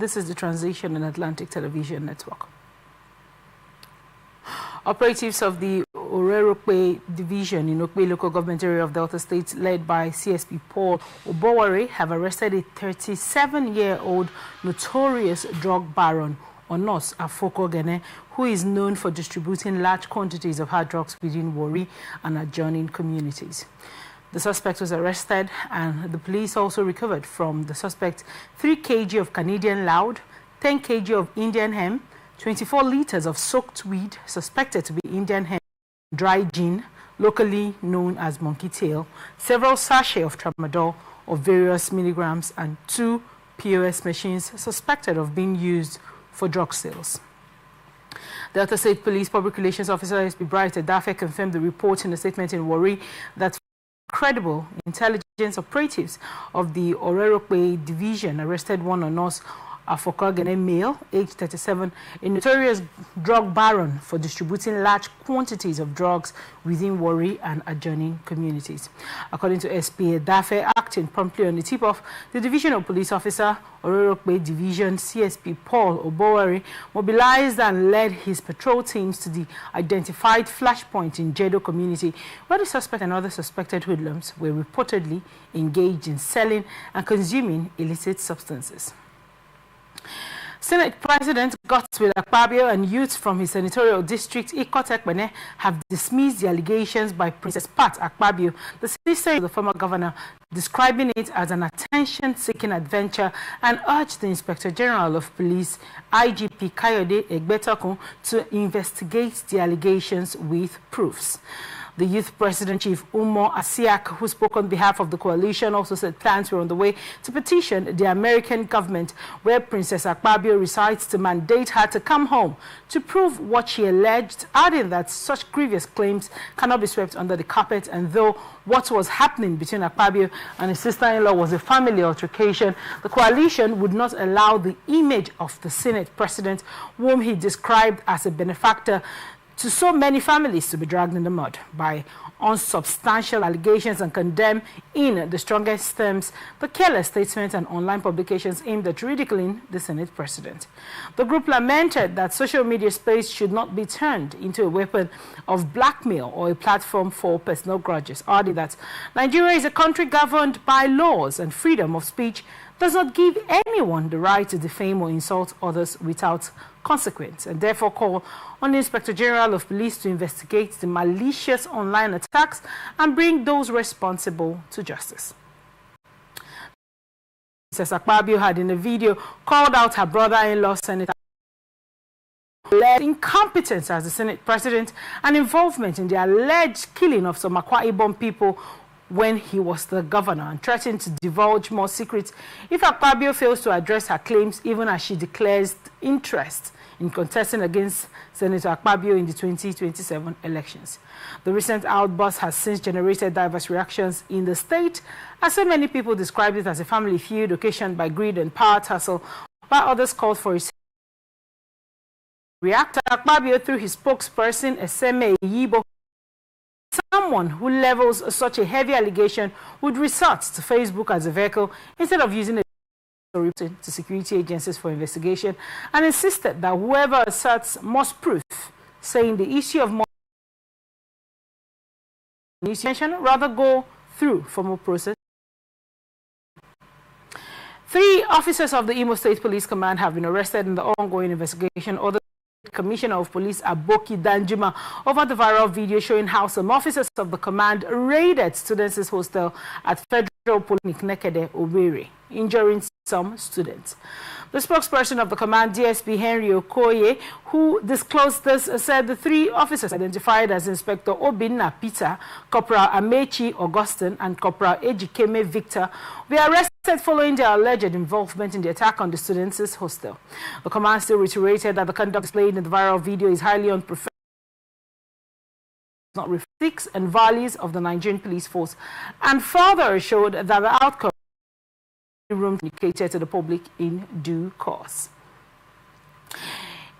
This is the Transition in Atlantic Television Network. Operatives of the Orerokpe Division in Okpe Local Government Area of Delta State, led by CSP Paul Oboware, have arrested a 37-year-old notorious drug baron, Onos Afokogene, who is known for distributing large quantities of hard drugs within Warri and adjoining communities. The suspect was arrested, and the police also recovered from the suspect 3 kg of Canadian loud, 10 kg of Indian hemp, 24 liters of soaked weed suspected to be Indian hemp, dry gin, locally known as monkey tail, several sachets of tramadol of various milligrams, and 2 POS machines suspected of being used for drug sales. Delta State Police Public Relations Officer SB Bright Edafe confirmed the report in a statement in Warri that credible intelligence operatives of the Orerokpe Division arrested one Onos Afokogene male, aged 37, a notorious drug baron for distributing large quantities of drugs within Warri and adjoining communities. According to SP Edafe, acting promptly on the tip-off, the Divisional Police Officer, Orerokpe Division CSP Paul Oboware, mobilized and led his patrol teams to the identified flashpoint in Jedo community, where the suspect and other suspected hoodlums were reportedly engaged in selling and consuming illicit substances. Senate President Godswill Akpabio and youths from his senatorial district, Ikotekpene, have dismissed the allegations by Princess Pat Akpabio, the sister of the former governor, describing it as an attention-seeking adventure, and urged the Inspector General of Police, IGP Kayode Egbetokun, to investigate the allegations with proofs. The youth president, Chief Umo Asiak, who spoke on behalf of the coalition, also said plans were on the way to petition the American government, where Princess Akpabio resides, to mandate her to come home to prove what she alleged, adding that such grievous claims cannot be swept under the carpet. And though what was happening between Akpabio and his sister-in-law was a family altercation, the coalition would not allow the image of the Senate president, whom he described as a benefactor to so many families, to be dragged in the mud by unsubstantial allegations, and condemn in the strongest terms the careless statements and online publications aimed at ridiculing the Senate president. The group lamented that social media space should not be turned into a weapon of blackmail or a platform for personal grudges, adding that Nigeria is a country governed by laws, and freedom of speech does not give anyone the right to defame or insult others without consequence, and therefore call on the Inspector General of Police to investigate the malicious online attacks and bring those responsible to justice. Princess Akpabio had, in a video, called out her brother-in-law, Senator, incompetence as the Senate president and involvement in the alleged killing of some Akwa Ibom people when he was the governor, and threatened to divulge more secrets if Akpabio fails to address her claims, even as she declares interest in contesting against Senator Akpabio in the 2027 elections. The recent outburst has since generated diverse reactions in the state, as so many people described it as a family feud occasioned by greed and power tussle, while others called for his reactor. Akpabio, through his spokesperson, Eseme Yibo, someone who levels such a heavy allegation would resort to Facebook as a vehicle instead of using it to security agencies for investigation, and insisted that whoever asserts must prove, saying the issue of money rather go through formal process. 3 officers of the Imo State Police Command have been arrested in the ongoing investigation. Other Commissioner of Police Aboki Danjuma over the viral video showing how some officers of the command raided students' hostel at Federal Polytechnic Nekede, Owerri, injuring some students. The spokesperson of the command, DSP Henry Okoye, who disclosed this, said the 3 officers identified as Inspector Obinna Peter, Corporal Amechi Augustine, and Corporal Ejikeme Victor were arrested following their alleged involvement in the attack on the students' hostel. The command still reiterated that the conduct displayed in the viral video is highly unprofessional, not reflects and values of the Nigerian police force, and further assured that the outcome room communicated to the public in due course.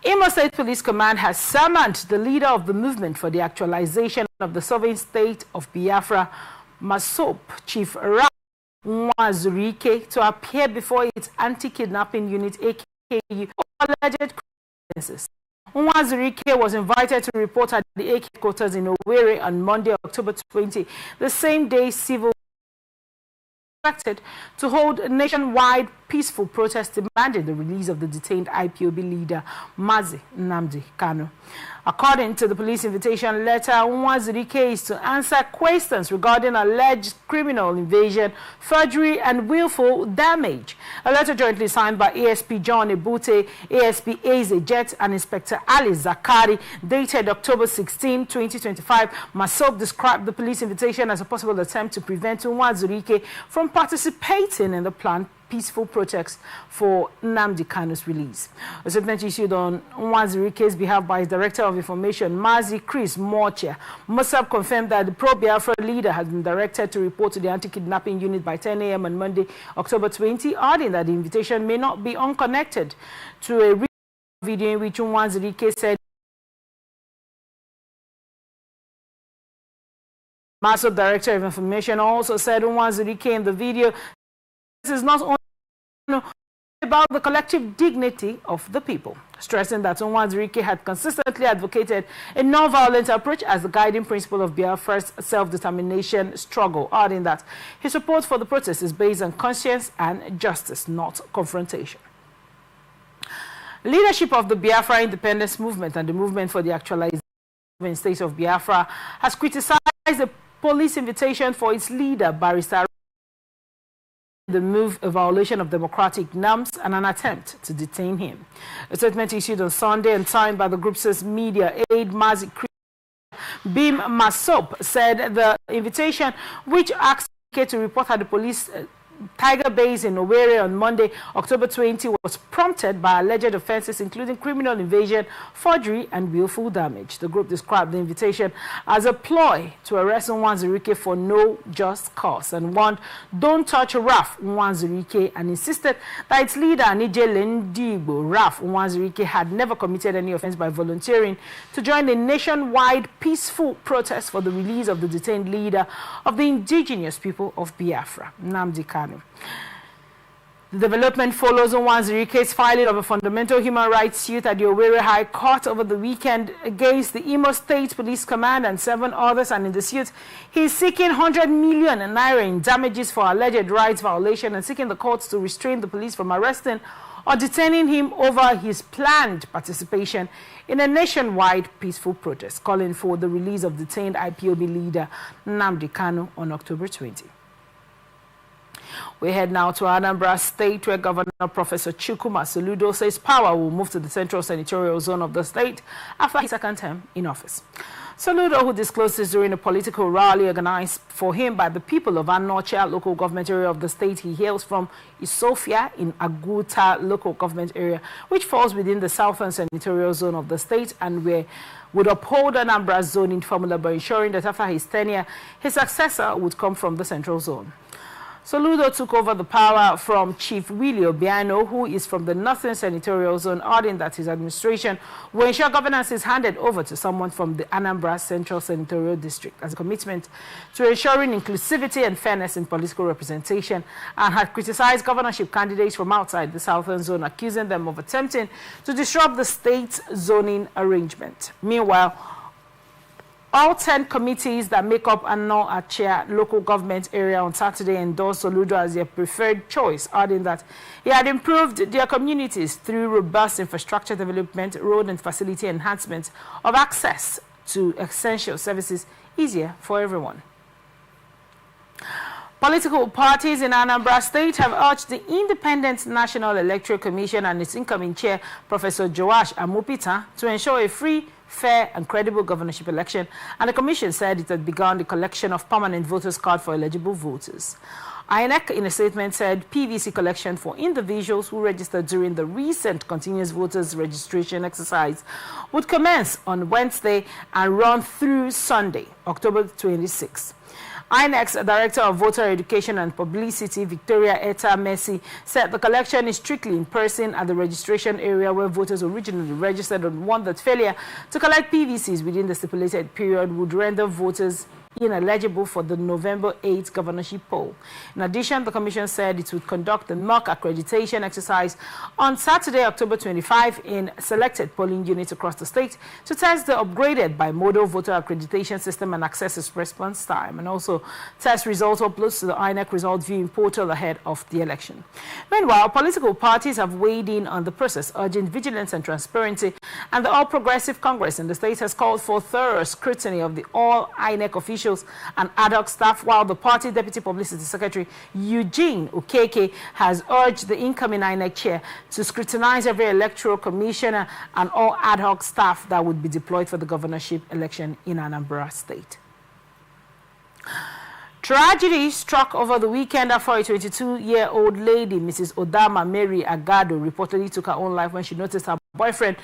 Imo State Police Command has summoned the leader of the movement for the actualization of the sovereign state of Biafra, MASOP, Chief Ra Nwazurike, to appear before its anti-kidnapping unit, KU over alleged crimes. Nwazurike was invited to report at the AK headquarters in Owerri on Monday, October 20, the same day civil expected to hold a nationwide peaceful protest demanding the release of the detained IPOB leader Mazi Nnamdi Kanu. According to the police invitation letter, Nwazurike is to answer questions regarding alleged criminal invasion, forgery, and willful damage. A letter jointly signed by ASP John Ebute, ASP Eze Jet, and Inspector Ali Zakari, dated October 16, 2025, Masop described the police invitation as a possible attempt to prevent Nwazurike from participating in the planned peaceful protest for Nnamdi Kanu's release. A statement issued on Nwazurike's behalf by his Director of Information, Mazi Chris Morchia, Masab confirmed that the pro-Biafra leader has been directed to report to the anti-kidnapping unit by 10 a.m. on Monday, October 20, adding that the invitation may not be unconnected to a video in which Nwazurike said Masab Director of Information also said Nwazurike in the video, this is not only about the collective dignity of the people, stressing that Nwazurike had consistently advocated a non-violent approach as the guiding principle of Biafra's self-determination struggle, adding that his support for the protest is based on conscience and justice, not confrontation. Leadership of the Biafra independence movement and the movement for the actualization of the state of Biafra has criticized the police invitation for its leader, Barrister, the move a violation of democratic norms and an attempt to detain him. A statement issued on Sunday and signed by the group's media aide Mazi Bim Masop said the invitation, which asked to report at the police Tiger Base in Owerri on Monday, October 20, was prompted by alleged offenses including criminal invasion, forgery, and willful damage. The group described the invitation as a ploy to arrest Nwazurike for no just cause and warned, "Don't touch Raf Nwazurike," and insisted that its leader, Anije Lendigbo Raf Nwazurike, had never committed any offense by volunteering to join a nationwide peaceful protest for the release of the detained leader of the indigenous people of Biafra, Nnamdi Kanu. The development follows Nwazurike's filing of a fundamental human rights suit at the Owerri High Court over the weekend against the Imo State Police Command and 7 others, and in the suit, he is seeking 100 million naira in damages for alleged rights violation and seeking the courts to restrain the police from arresting or detaining him over his planned participation in a nationwide peaceful protest, calling for the release of detained IPOB leader Nnamdi Kanu on October 20. We head now to Anambra State, where Governor Professor Chukwuma Soludo says power will move to the central senatorial zone of the state after his second term in office. Soludo, who disclosed this during a political rally organized for him by the people of Anocha local government area of the state he hails from, Isofia in Aguta local government area, which falls within the southern senatorial zone of the state, and where would uphold Anambra's zoning formula by ensuring that after his tenure, his successor would come from the central zone. Soludo took over the power from Chief Willie Obiano, who is from the Northern Senatorial Zone, adding that his administration will ensure governance is handed over to someone from the Anambra Central Senatorial District as a commitment to ensuring inclusivity and fairness in political representation, and had criticized governorship candidates from outside the Southern Zone, accusing them of attempting to disrupt the state's zoning arrangement. Meanwhile, all 10 committees that make up Anocha local government area on Saturday endorsed Soludo as their preferred choice, adding that he had improved their communities through robust infrastructure development, road and facility enhancement of access to essential services easier for everyone. Political parties in Anambra State have urged the Independent National Electoral Commission and its incoming chair, Professor Joash Amupita, to ensure a free, fair and credible governorship election, and the commission said it had begun the collection of permanent voters' cards for eligible voters. INEC, in a statement, said PVC collection for individuals who registered during the recent continuous voters registration exercise would commence on Wednesday and run through Sunday, October 26. INEC's Director of Voter Education and Publicity, Victoria Eta Messi, said the collection is strictly in person at the registration area where voters originally registered, and warned that failure to collect PVCs within the stipulated period would render voters ineligible for the November 8th governorship poll. In addition, the commission said it would conduct the mock accreditation exercise on Saturday, October 25 in selected polling units across the state to test the upgraded bimodal voter accreditation system and access its response time, and also test results uploads to the INEC result viewing portal ahead of the election. Meanwhile, political parties have weighed in on the process, urging vigilance and transparency, and the All Progressive Congress in the state has called for thorough scrutiny of the all INEC officials and ad hoc staff, while the party Deputy Publicity Secretary Eugene Okeke has urged the incoming INEC chair to scrutinize every electoral commissioner and all ad hoc staff that would be deployed for the governorship election in Anambra State. Tragedy struck over the weekend after a 22-year-old lady, Mrs. Odama Mary Agado, reportedly took her own life when she noticed her boyfriend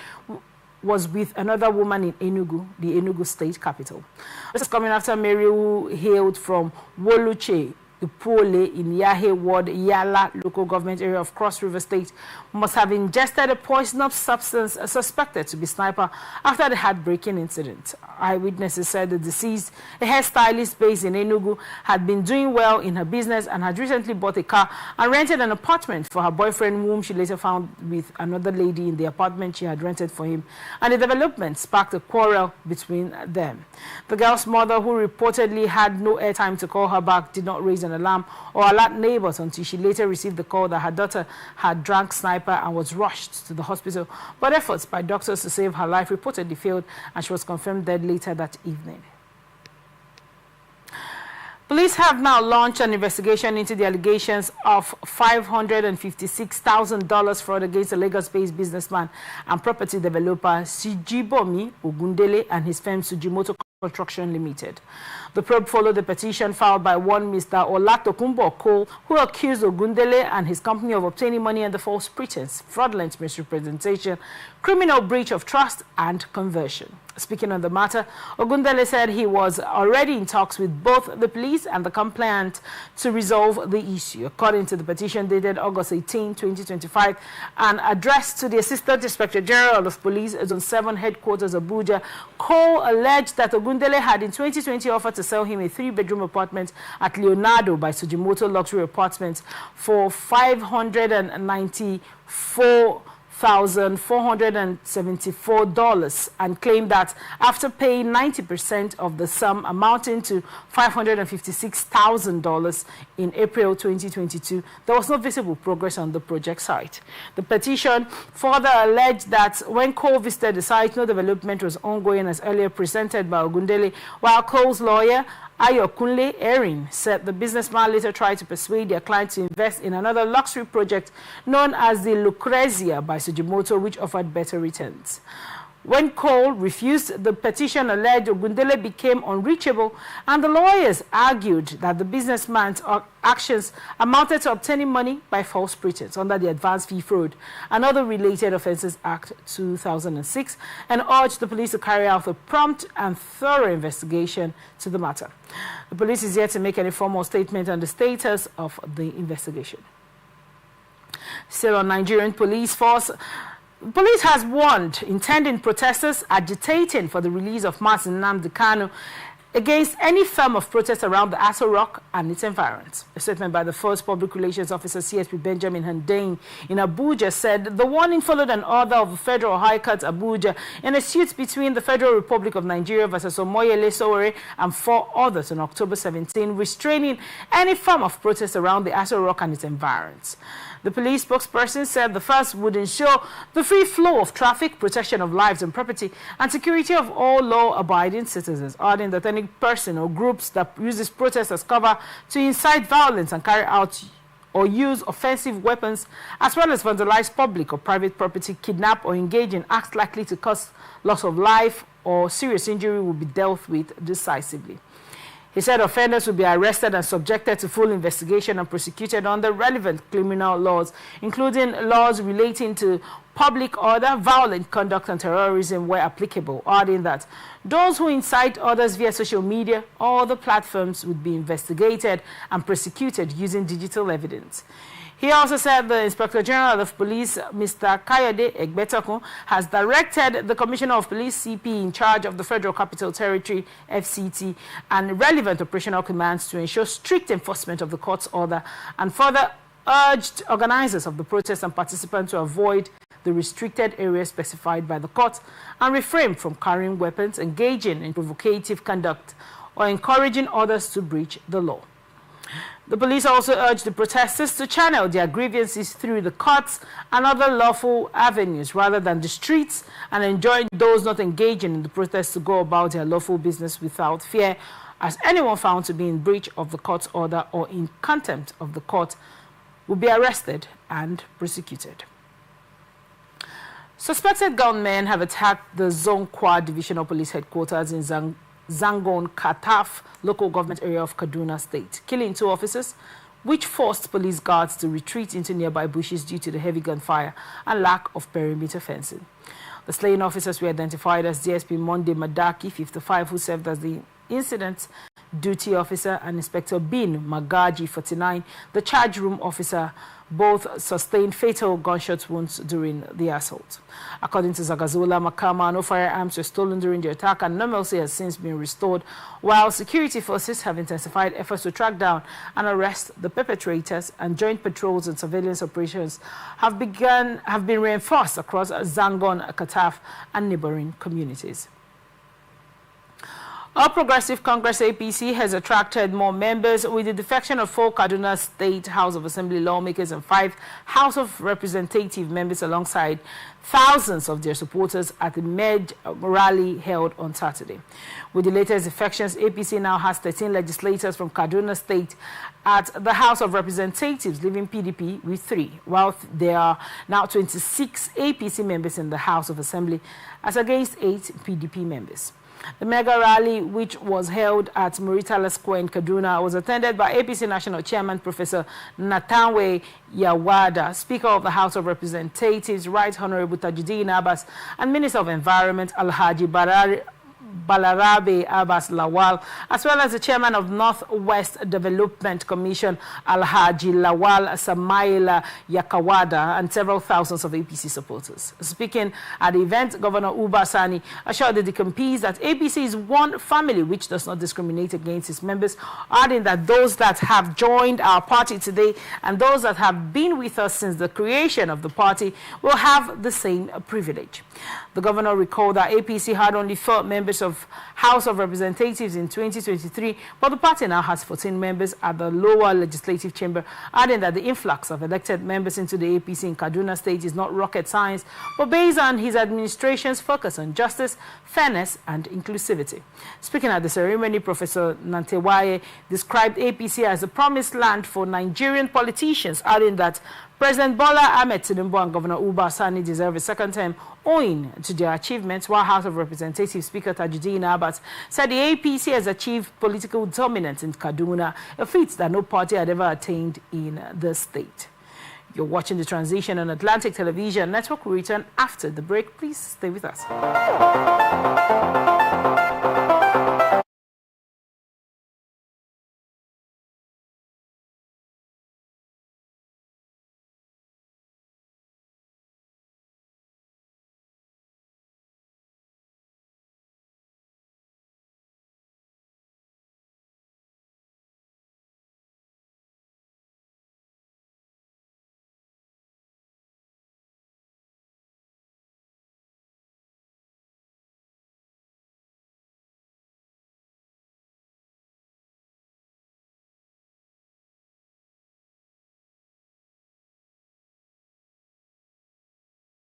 was with another woman in Enugu, the Enugu state capital. This is coming after Mary, who hailed from Woluche, Ipole in Yahe Ward, Yala local government area of Cross River State, must have ingested a poisonous substance suspected to be sniper after the heartbreaking incident. Eyewitnesses said the deceased, a hairstylist based in Enugu, had been doing well in her business and had recently bought a car and rented an apartment for her boyfriend, whom she later found with another lady in the apartment she had rented for him, and the development sparked a quarrel between them. The girl's mother, who reportedly had no airtime to call her back, did not raise an alarm or alert neighbors until she later received the call that her daughter had drank sniper and was rushed to the hospital. But efforts by doctors to save her life reportedly failed, and she was confirmed dead later that evening. Police have now launched an investigation into the allegations of $556,000 fraud against a Lagos-based businessman and property developer Sijibomi Ogundele and his firm Sujimoto Construction Limited. The probe followed the petition filed by one Mr. Olatokunbo Cole, who accused Ogundele and his company of obtaining money under false pretense, fraudulent misrepresentation, criminal breach of trust, and conversion. Speaking on the matter, Ogundele said he was already in talks with both the police and the complainant to resolve the issue. According to the petition dated August 18, 2025, and addressed to the Assistant Inspector General of Police, Zone 7 Headquarters, Abuja, Cole alleged that Ogundele had in 2020 offered to sell him a 3-bedroom apartment at Leonardo by Sujimoto Luxury Apartments for $594,474 and claimed that after paying 90% of the sum, amounting to $556,000 in April 2022, there was no visible progress on the project site. The petition further alleged that when Cole visited the site, no development was ongoing as earlier presented by Ogundele, while Cole's lawyer, Ayokunle Erin, said the businessman later tried to persuade their client to invest in another luxury project known as the Lucrezia by Sujimoto, which offered better returns. When Cole refused, the petition alleged Ogundele became unreachable, and the lawyers argued that the businessman's actions amounted to obtaining money by false pretense under the Advanced Fee Fraud and Other Related Offences Act 2006, and urged the police to carry out a prompt and thorough investigation to the matter. The police is yet to make any formal statement on the status of the investigation. Still on Nigerian police force, police has warned intending protesters agitating for the release of Mazi Nnamdi Kanu against any form of protest around the Aso Rock and its environs. A statement by the first public relations officer, CSP Benjamin Hundein, in Abuja said the warning followed an order of the Federal High Court Abuja in a suit between the Federal Republic of Nigeria versus Omoyele Sowore and 4 others on October 17, restraining any form of protest around the Aso Rock and its environs. The police spokesperson said the first would ensure the free flow of traffic, protection of lives and property, and security of all law-abiding citizens, adding that any person or groups that use this protest as cover to incite violence and carry out or use offensive weapons, as well as vandalize public or private property, kidnap or engage in acts likely to cause loss of life or serious injury, will be dealt with decisively. He said offenders will be arrested and subjected to full investigation and prosecuted under relevant criminal laws, including laws relating to public order, violent conduct, and terrorism where applicable, adding that those who incite others via social media or other platforms would be investigated and prosecuted using digital evidence. He also said the Inspector General of Police, Mr. Kayode Egbetokun, has directed the Commissioner of Police, CP, in charge of the Federal Capital Territory, FCT, and relevant operational commands to ensure strict enforcement of the court's order, and further urged organizers of the protest and participants to avoid the restricted areas specified by the court and refrain from carrying weapons, engaging in provocative conduct, or encouraging others to breach the law. The police also urged the protesters to channel their grievances through the courts and other lawful avenues rather than the streets, and enjoin those not engaging in the protest to go about their lawful business without fear, as anyone found to be in breach of the court's order or in contempt of the court will be arrested and prosecuted. Suspected gunmen have attacked the Zone Quad Divisional Police Headquarters in Zangon Kataf local government area of Kaduna State, killing 2 officers, which forced police guards to retreat into nearby bushes due to the heavy gunfire and lack of perimeter fencing. The slain officers were identified as DSP Monday Madaki, 55, who served as the incident duty officer, and Inspector Bin Magaji, 49, the charge room officer. Both sustained fatal gunshot wounds during the assault. According to Zagazola Makama, no firearms were stolen during the attack, and normalcy has since been restored, while security forces have intensified efforts to track down and arrest the perpetrators, and joint patrols and surveillance operations have been reinforced across Zangon, Kataf, and neighboring communities. All Progressive Congress APC has attracted more members with the defection of 4 Kaduna State House of Assembly lawmakers and 5 House of Representative members alongside thousands of their supporters at the Med rally held on Saturday. With the latest defections, APC now has 13 legislators from Kaduna State at the House of Representatives, leaving PDP with 3, while there are now 26 APC members in the House of Assembly as against 8 PDP members. The mega rally, which was held at Muritala Square in Kaduna, was attended by APC National Chairman Professor Natanwe Yawada, Speaker of the House of Representatives, Right Honorable Tajuddin Abbas, and Minister of Environment Alhaji Balarabe Abbas Lawal, as well as the Chairman of Northwest Development Commission Alhaji Lawal Samaila Yakawada, and several thousands of APC supporters. Speaking at the event, Governor Uba Sani assured the DCMPs that APC is one family which does not discriminate against its members, adding that those that have joined our party today and those that have been with us since the creation of the party will have the same privilege. The governor recalled that APC had only 4 members of House of Representatives in 2023, but the party now has 14 members at the lower legislative chamber, adding that the influx of elected members into the APC in Kaduna State is not rocket science, but based on his administration's focus on justice, fairness, and inclusivity. Speaking at the ceremony, Professor Nantewaye described APC as the promised land for Nigerian politicians, adding that President Bola Ahmed Tinubu and Governor Uba Sani deserve a second term owing to their achievements, while House of Representatives Speaker Tajuddin Abbas said the APC has achieved political dominance in Kaduna, a feat that no party had ever attained in the state. You're watching The Transition on Atlantic Television Network. We'll return after the break. Please stay with us.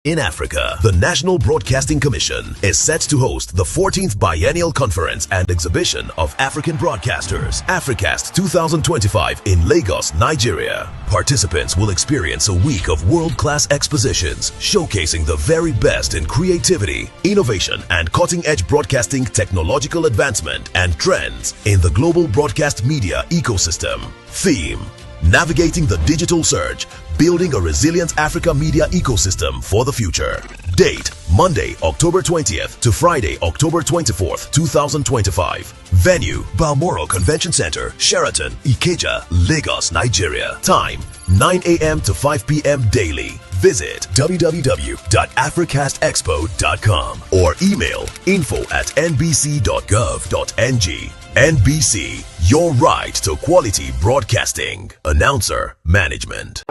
In Africa, the National Broadcasting Commission is set to host the 14th Biennial Conference and Exhibition of African Broadcasters, Africast 2025 in Lagos, Nigeria. Participants will experience a week of world-class expositions showcasing the very best in creativity, innovation, and cutting-edge broadcasting technological advancement and trends in the global broadcast media ecosystem. Theme: Navigating the Digital Surge, Building a Resilient Africa Media Ecosystem for the Future. Date, Monday, October 20th to Friday, October 24th, 2025. Venue, Balmoral Convention Center, Sheraton, Ikeja, Lagos, Nigeria. Time, 9 a.m. to 5 p.m. daily. Visit www.africastexpo.com or email info@nbc.gov.ng. NBC, your right to quality broadcasting. Announcer, Management.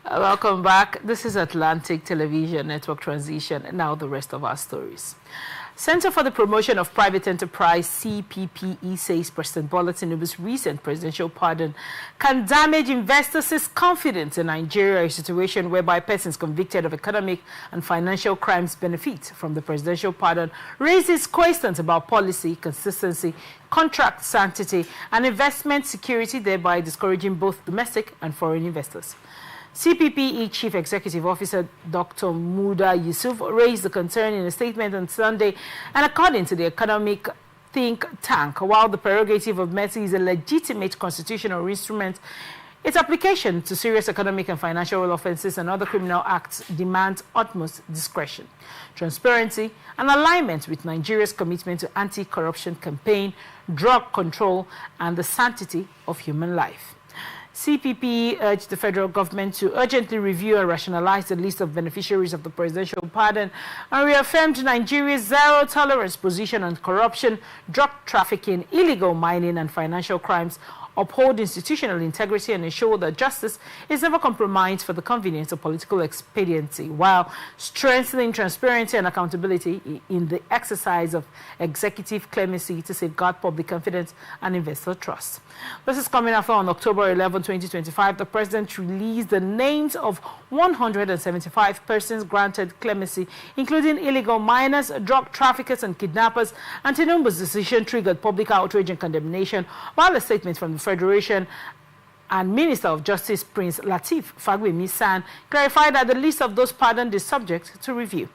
Welcome back. This is Atlantic Television Network Transition, and now the rest of our stories. Center for the Promotion of Private Enterprise, CPPE, says President Bola Tinubu's recent presidential pardon can damage investors' confidence in Nigeria, a situation whereby persons convicted of economic and financial crimes benefit from the presidential pardon raises questions about policy, consistency, contract sanctity, and investment security, thereby discouraging both domestic and foreign investors. CPPE Chief Executive Officer Dr. Muda Yusuf raised the concern in a statement on Sunday, and according to the economic think tank, while the prerogative of mercy is a legitimate constitutional instrument, its application to serious economic and financial offenses and other criminal acts demands utmost discretion, transparency, and alignment with Nigeria's commitment to anti-corruption campaign, drug control, and the sanctity of human life. CPP urged the federal government to urgently review and rationalize the list of beneficiaries of the presidential pardon and reaffirmed Nigeria's zero-tolerance position on corruption, drug trafficking, illegal mining, and financial crimes, uphold institutional integrity, and ensure that justice is never compromised for the convenience of political expediency, while strengthening transparency and accountability in the exercise of executive clemency to safeguard public confidence and investor trust. This is coming after on October 11, 2025, the President released the names of 175 persons granted clemency, including illegal miners, drug traffickers, and kidnappers, and Tinubu's decision triggered public outrage and condemnation, while a statement from the Federation and Minister of Justice Prince Lateef Fagbemi-San clarified that the list of those pardoned is subject to review.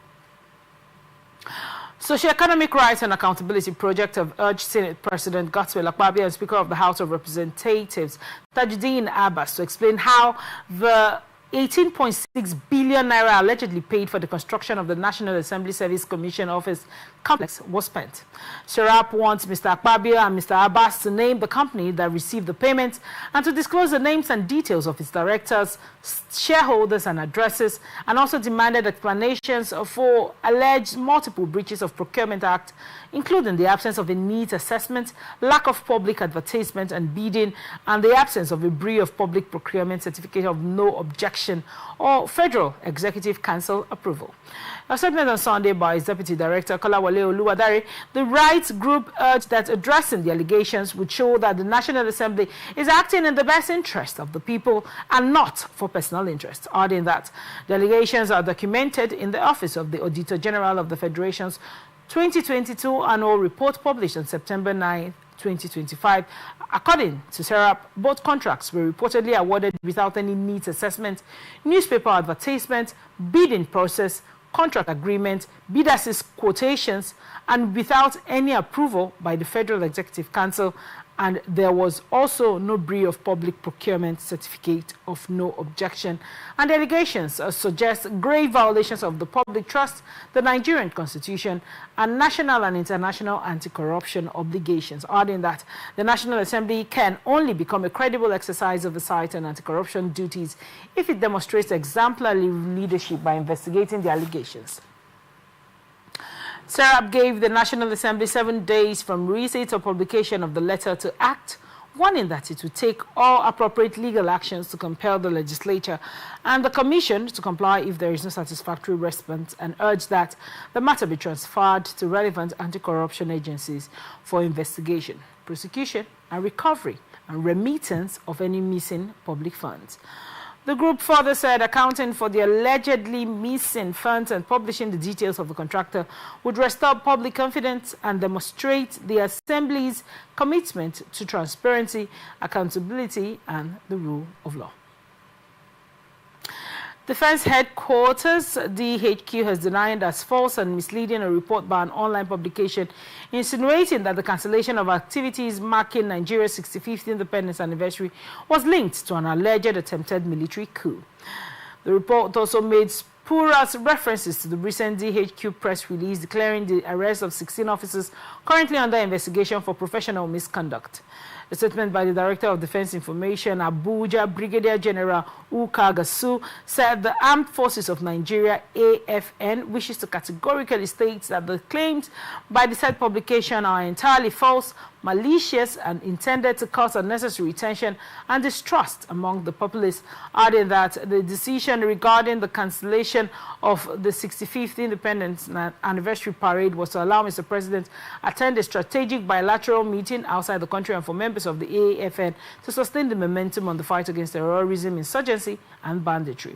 Socio-Economic Rights and Accountability Project have urged Senate President Godswill Akpabio and Speaker of the House of Representatives Tajuddin Abbas to explain how the 18.6 billion naira allegedly paid for the construction of the National Assembly Service Commission office complex was spent. SERAP wants Mr. Akpabio and Mr. Abbas to name the company that received the payments and to disclose the names and details of its directors, shareholders, and addresses, and also demanded explanations for alleged multiple breaches of Procurement Act, including the absence of a needs assessment, lack of public advertisement and bidding, and the absence of a brief of public procurement certificate of no objection or Federal Executive Council approval. A statement on Sunday by its Deputy Director Kolawole Oluwadare, the rights group urged that addressing the allegations would show that the National Assembly is acting in the best interest of the people and not for personal interest, adding that the allegations are documented in the Office of the Auditor General of the Federation's 2022 annual report published on September 9, 2025. According to SERAP, both contracts were reportedly awarded without any needs assessment, newspaper advertisement, bidding process, contract agreement, bidders' quotations, and without any approval by the Federal Executive Council, and there was also no brief of public procurement certificate of no objection. And the allegations suggest grave violations of the public trust, the Nigerian Constitution, and national and international anti-corruption obligations, adding that the National Assembly can only become a credible exercise of oversight and anti-corruption duties if it demonstrates exemplary leadership by investigating the allegations. SERAP gave the National Assembly 7 days from receipt or publication of the letter to act, warning that it would take all appropriate legal actions to compel the legislature and the Commission to comply if there is no satisfactory response, and urged that the matter be transferred to relevant anti-corruption agencies for investigation, prosecution, and recovery and remittance of any missing public funds. The group further said accounting for the allegedly missing funds and publishing the details of the contractor would restore public confidence and demonstrate the Assembly's commitment to transparency, accountability, and the rule of law. Defense Headquarters, DHQ, has denied as false and misleading a report by an online publication insinuating that the cancellation of activities marking Nigeria's 65th independence anniversary was linked to an alleged attempted military coup. The report also made spurious references to the recent DHQ press release declaring the arrest of 16 officers currently under investigation for professional misconduct. A statement by the Director of Defense Information, Abuja, Brigadier General Uka Gasu, said the Armed Forces of Nigeria, AFN, wishes to categorically state that the claims by the said publication are entirely false, malicious, and intended to cause unnecessary tension and distrust among the populace, adding that the decision regarding the cancellation of the 65th Independence Anniversary Parade was to allow Mr. President attend a strategic bilateral meeting outside the country and for members of the AFN to sustain the momentum on the fight against terrorism, insurgency, and banditry.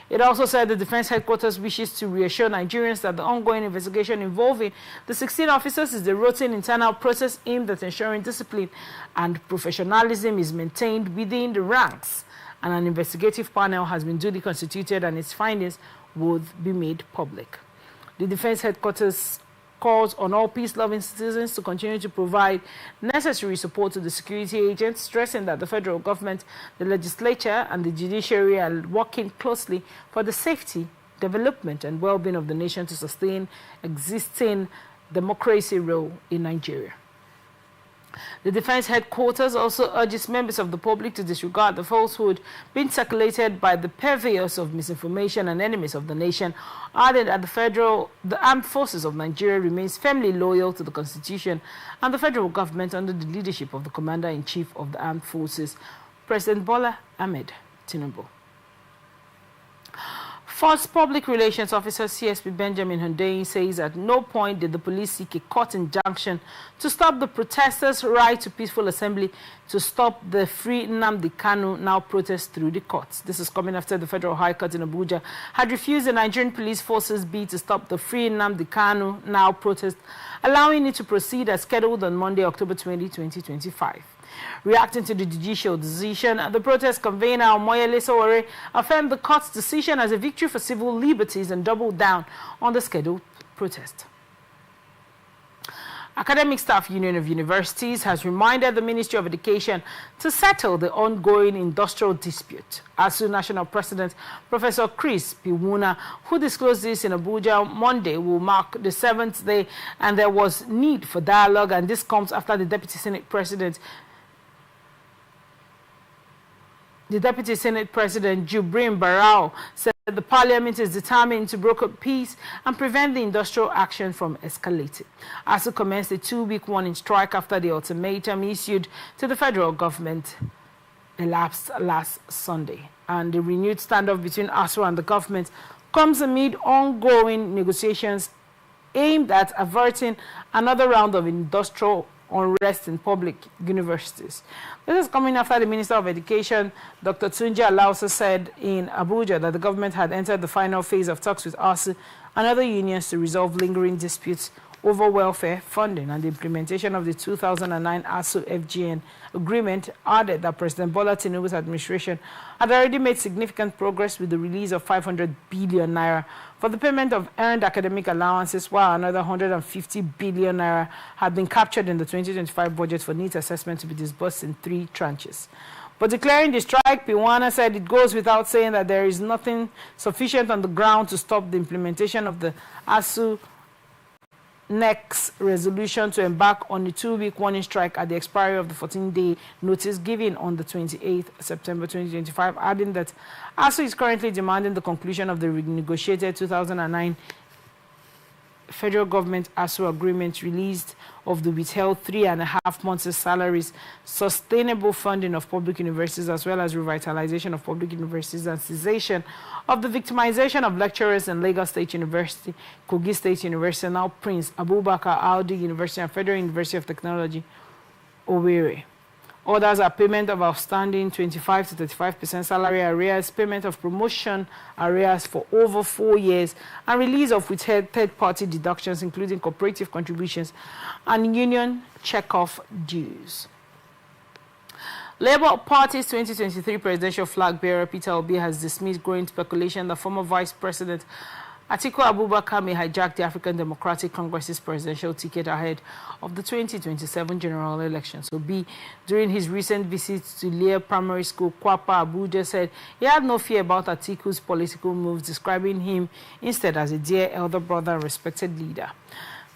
It also said the Defense Headquarters wishes to reassure Nigerians that the ongoing investigation involving the 16 officers is a routine internal process aimed at ensuring discipline and professionalism is maintained within the ranks, and an investigative panel has been duly constituted and its findings would be made public. The Defense Headquarters calls on all peace-loving citizens to continue to provide necessary support to the security agents, stressing that the federal government, the legislature, and the judiciary are working closely for the safety, development, and well-being of the nation to sustain existing democracy role in Nigeria. The Defense Headquarters also urges members of the public to disregard the falsehood being circulated by the purveyors of misinformation and enemies of the nation, adding that the Armed Forces of Nigeria remains firmly loyal to the Constitution and the federal government under the leadership of the Commander-in-Chief of the Armed Forces, President Bola Ahmed Tinubu. Force Public Relations Officer CSP Benjamin Hundeyin says at no point did the police seek a court injunction to stop the protesters' right to peaceful assembly to stop the Free Nnamdi Kanu now protest through the courts. This is coming after the Federal High Court in Abuja had refused the Nigerian Police Force's bid to stop the Free Nnamdi Kanu now protest, allowing it to proceed as scheduled on Monday, October 20, 2025. Reacting to the judicial decision, the protest convener Omoyele Sowore affirmed the court's decision as a victory for civil liberties and doubled down on the scheduled protest. Academic Staff Union of Universities has reminded the Ministry of Education to settle the ongoing industrial dispute. ASU National President Professor Chris Piwuna, who disclosed this in Abuja Monday, will mark the 7th day, and there was need for dialogue, and this comes after the Deputy Senate President Jubrin Barao said that the parliament is determined to broker peace and prevent the industrial action from escalating. ASU commenced a 2-week warning strike after the ultimatum issued to the federal government elapsed last Sunday. And the renewed standoff between ASU and the government comes amid ongoing negotiations aimed at averting another round of industrial unrest in public universities. This is coming after the Minister of Education, Dr. Tunji Alausa, said in Abuja that the government had entered the final phase of talks with ASU and other unions to resolve lingering disputes over welfare funding and the implementation of the 2009 ASU-FGN agreement. Added that President Bola Tinubu's administration had already made significant progress with the release of 500 billion naira for the payment of earned academic allowances, while another 150 billion naira had been captured in the 2025 budget for needs assessment to be disbursed in 3 tranches. But declaring the strike, Piwana said it goes without saying that there is nothing sufficient on the ground to stop the implementation of the ASU next resolution to embark on the 2-week warning strike at the expiry of the 14-day notice given on the 28th September 2025, adding that ASU is currently demanding the conclusion of the renegotiated 2009 federal government ASU agreement, released of the withheld 3.5 months' salaries, sustainable funding of public universities, as well as revitalization of public universities and cessation of the victimization of lecturers in Lagos State University, Kogi State University, now Prince Abubakar Audi University, and Federal University of Technology, Owerri. Others are payment of outstanding 25 to 35% salary arrears, payment of promotion arrears for over 4 years, and release of withheld third-party deductions, including cooperative contributions and union check-off dues. Labour Party's 2023 presidential flag bearer Peter Obi has dismissed growing speculation that former Vice President Atiku Abubakar may hijack the African Democratic Congress's presidential ticket ahead of the 2027 general elections. Obi, during his recent visit to Lear Primary School, Kwapa, Abuja, said he had no fear about Atiku's political moves, describing him instead as a dear elder brother and respected leader.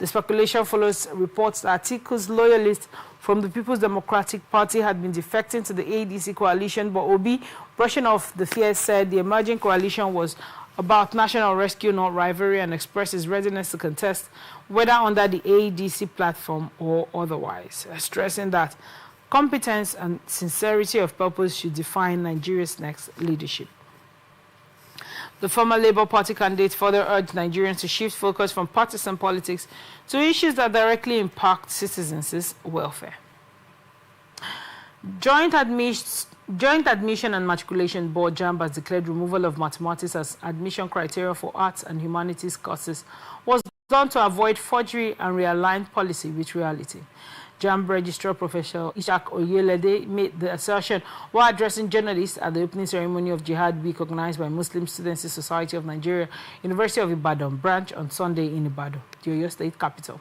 The speculation follows reports that Atiku's loyalists from the People's Democratic Party had been defecting to the ADC coalition, but Obi, brushing off the fears, said the emerging coalition was about national rescue, not rivalry, and expressed his readiness to contest, whether under the ADC platform or otherwise, stressing that competence and sincerity of purpose should define Nigeria's next leadership. The former Labour Party candidate further urged Nigerians to shift focus from partisan politics to issues that directly impact citizens' welfare. Joint Admission and Matriculation Board (JAMB) has declared removal of mathematics as admission criteria for arts and humanities courses was done to avoid forgery and realign policy with reality. JAMB Registrar Professor Ishak Oyelede made the assertion while addressing journalists at the opening ceremony of Jihad Week organized by Muslim Students Society of Nigeria, University of Ibadan branch on Sunday in Ibadan, the Oyo State capital.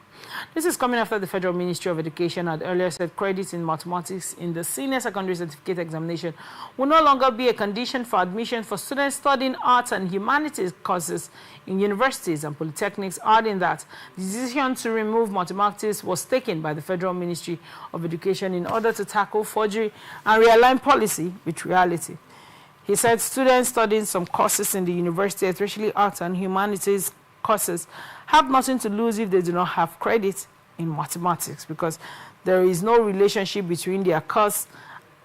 This is coming after the Federal Ministry of Education had earlier said credits in mathematics in the Senior Secondary Certificate Examination will no longer be a condition for admission for students studying arts and humanities courses in universities and polytechnics, adding that the decision to remove mathematics was taken by the Federal Ministry of Education in order to tackle forgery and realign policy with reality. He said students studying some courses in the university, especially arts and humanities courses, have nothing to lose if they do not have credit in mathematics, because there is no relationship between their course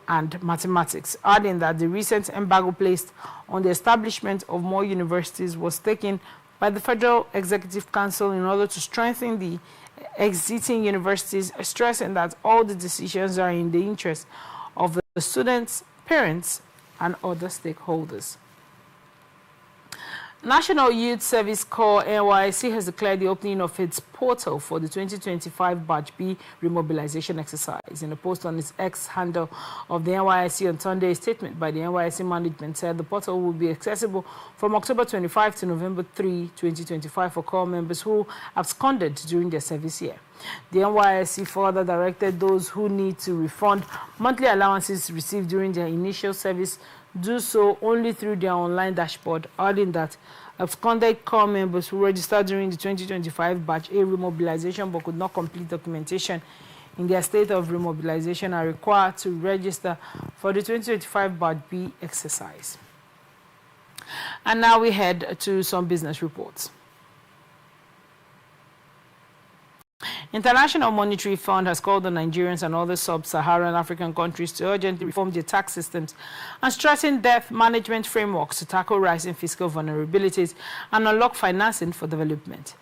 and mathematics, adding that the recent embargo placed on the establishment of more universities was taken by the Federal Executive Council in order to strengthen the existing universities, stressing that all the decisions are in the interest of the students, parents, and other stakeholders. National Youth Service Corps NYSC has declared the opening of its portal for the 2025 Batch B remobilization exercise. In a post on its X handle of the NYSC on Sunday, a statement by the NYSC management said the portal will be accessible from October 25 to November 3, 2025 for Corps members who absconded during their service year. The NYSC further directed those who need to refund monthly allowances received during their initial service do so only through their online dashboard, adding that absconded Corps members who registered during the 2025 Batch A remobilization but could not complete documentation in their state of remobilization are required to register for the 2025 Batch B exercise. And now we head to some business reports. International Monetary Fund has called on Nigerians and other sub-Saharan African countries to urgently reform their tax systems and strengthen debt management frameworks to tackle rising fiscal vulnerabilities and unlock financing for development.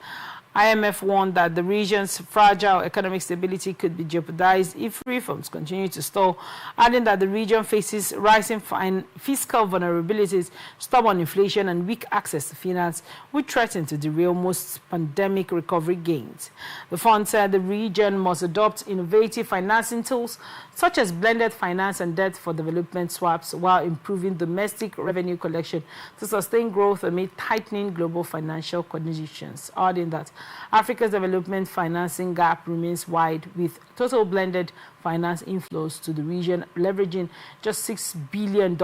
IMF warned that the region's fragile economic stability could be jeopardized if reforms continue to stall, adding that the region faces rising fiscal vulnerabilities, stubborn inflation, and weak access to finance, which threaten to derail most pandemic recovery gains. The fund said the region must adopt innovative financing tools such as blended finance and debt for development swaps while improving domestic revenue collection to sustain growth amid tightening global financial conditions, adding that Africa's development financing gap remains wide, with total blended finance inflows to the region leveraging just $6 billion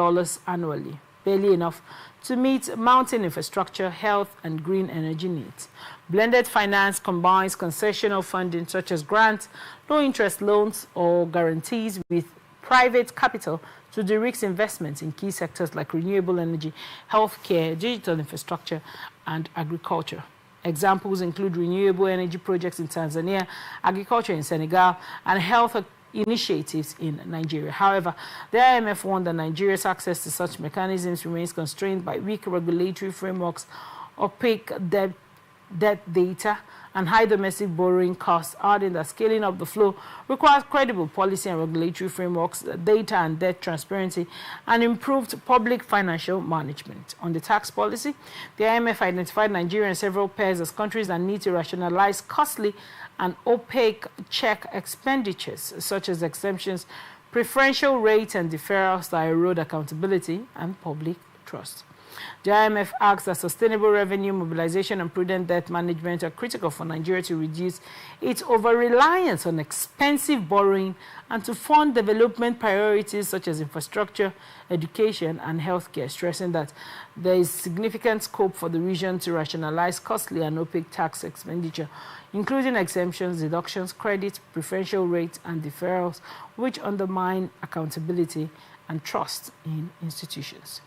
annually, barely enough to meet mounting infrastructure, health, and green energy needs. Blended finance combines concessional funding such as grants, low-interest loans, or guarantees with private capital to de-risk investments in key sectors like renewable energy, healthcare, digital infrastructure, and agriculture. Examples include renewable energy projects in Tanzania, agriculture in Senegal, and health initiatives in Nigeria. However, the IMF warned that Nigeria's access to such mechanisms remains constrained by weak regulatory frameworks, opaque debt data, and high domestic borrowing costs, adding that scaling up the flow requires credible policy and regulatory frameworks, data and debt transparency, and improved public financial management. On the tax policy, the IMF identified Nigeria and several pairs as countries that need to rationalize costly and opaque check expenditures, such as exemptions, preferential rates, and deferrals that erode accountability and public trust. The IMF asks that sustainable revenue mobilization and prudent debt management are critical for Nigeria to reduce its over-reliance on expensive borrowing and to fund development priorities such as infrastructure, education, and healthcare, stressing that there is significant scope for the region to rationalize costly and opaque tax expenditure, including exemptions, deductions, credits, preferential rates, and deferrals, which undermine accountability and trust in institutions.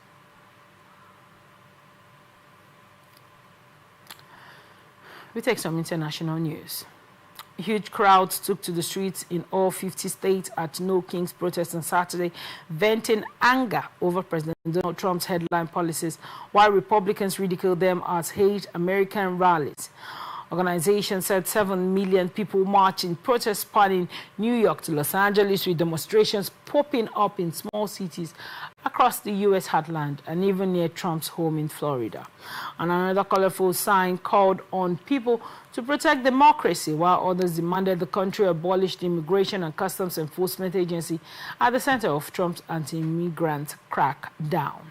We take some international news. Huge crowds took to the streets in all 50 states at No Kings protest on Saturday, venting anger over President Donald Trump's headline policies, while Republicans ridiculed them as hate American rallies. Organization said 7 million people marched in protest spanning New York to Los Angeles, with demonstrations popping up in small cities across the U.S. heartland and even near Trump's home in Florida. And another colorful sign called on people to protect democracy, while others demanded the country abolish the Immigration and Customs Enforcement Agency at the center of Trump's anti-immigrant crackdown.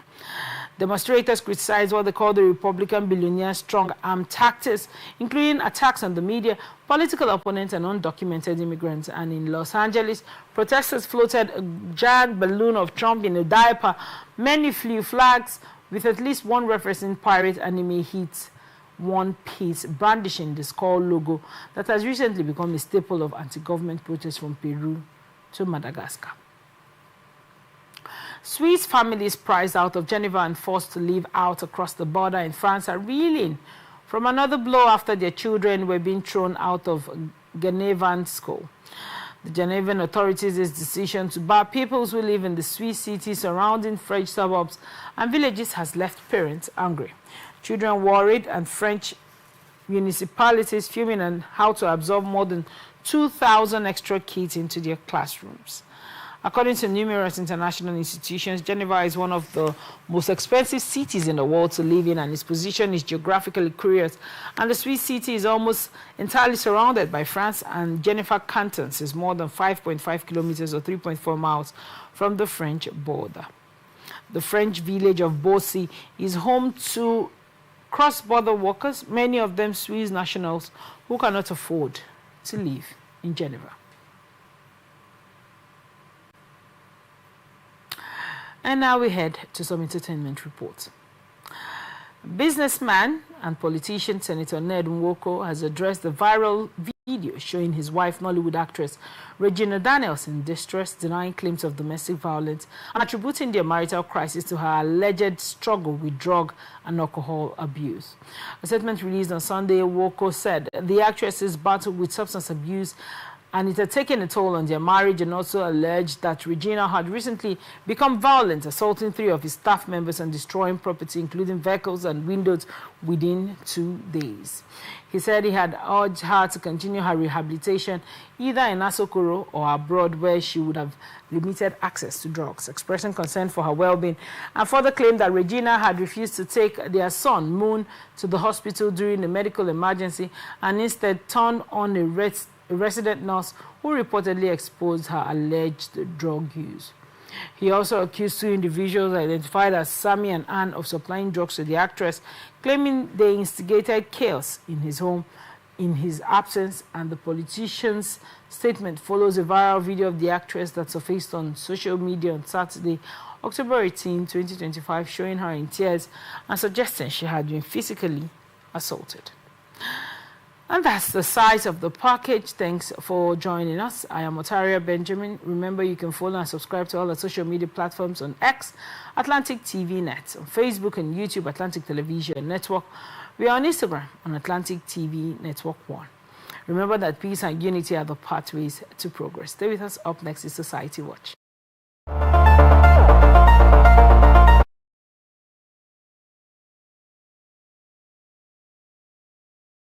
Demonstrators criticized what they call the Republican billionaire's strong-arm tactics, including attacks on the media, political opponents, and undocumented immigrants. And in Los Angeles, protesters floated a giant balloon of Trump in a diaper. Many flew flags, with at least one referencing pirate anime hit One Piece, brandishing the skull logo that has recently become a staple of anti-government protests from Peru to Madagascar. Swiss families priced out of Geneva and forced to live out across the border in France are reeling from another blow after their children were being thrown out of Genevan school. The Genevan authorities' decision to bar pupils who live in the Swiss cities surrounding French suburbs and villages has left parents angry. Children worried, and French municipalities fuming on how to absorb more than 2,000 extra kids into their classrooms. According to numerous international institutions, Geneva is one of the most expensive cities in the world to live in, and its position is geographically curious. And the Swiss city is almost entirely surrounded by France, and Geneva cantons is more than 5.5 kilometers or 3.4 miles from the French border. The French village of Bossy is home to cross-border workers, many of them Swiss nationals who cannot afford to live in Geneva. And now we head to some entertainment reports. Businessman and politician Senator Ned Nwoko has addressed the viral video showing his wife, Nollywood actress Regina Daniels, in distress, denying claims of domestic violence and attributing their marital crisis to her alleged struggle with drug and alcohol abuse. A statement released on Sunday, Nwoko said the actress's battle with substance abuse and it had taken a toll on their marriage, and also alleged that Regina had recently become violent, assaulting 3 of his staff members and destroying property, including vehicles and windows, within 2 days. He said he had urged her to continue her rehabilitation either in Asokoro or abroad, where she would have limited access to drugs, expressing concern for her well-being, and further claimed that Regina had refused to take their son, Moon, to the hospital during a medical emergency and instead turned on a resident nurse who reportedly exposed her alleged drug use. He also accused 2 individuals identified as Sammy and Ann of supplying drugs to the actress, claiming they instigated chaos in his home in his absence. And the politician's statement follows a viral video of the actress that surfaced on social media on Saturday, October 18, 2025, showing her in tears and suggesting she had been physically assaulted. And that's the size of the package. Thanks for joining us. I am Otaria Benjamin. Remember, you can follow and subscribe to all our social media platforms on X, Atlantic TV Net, on Facebook and YouTube, Atlantic Television Network. We are on Instagram on Atlantic TV Network 1. Remember that peace and unity are the pathways to progress. Stay with us. Up next is Society Watch.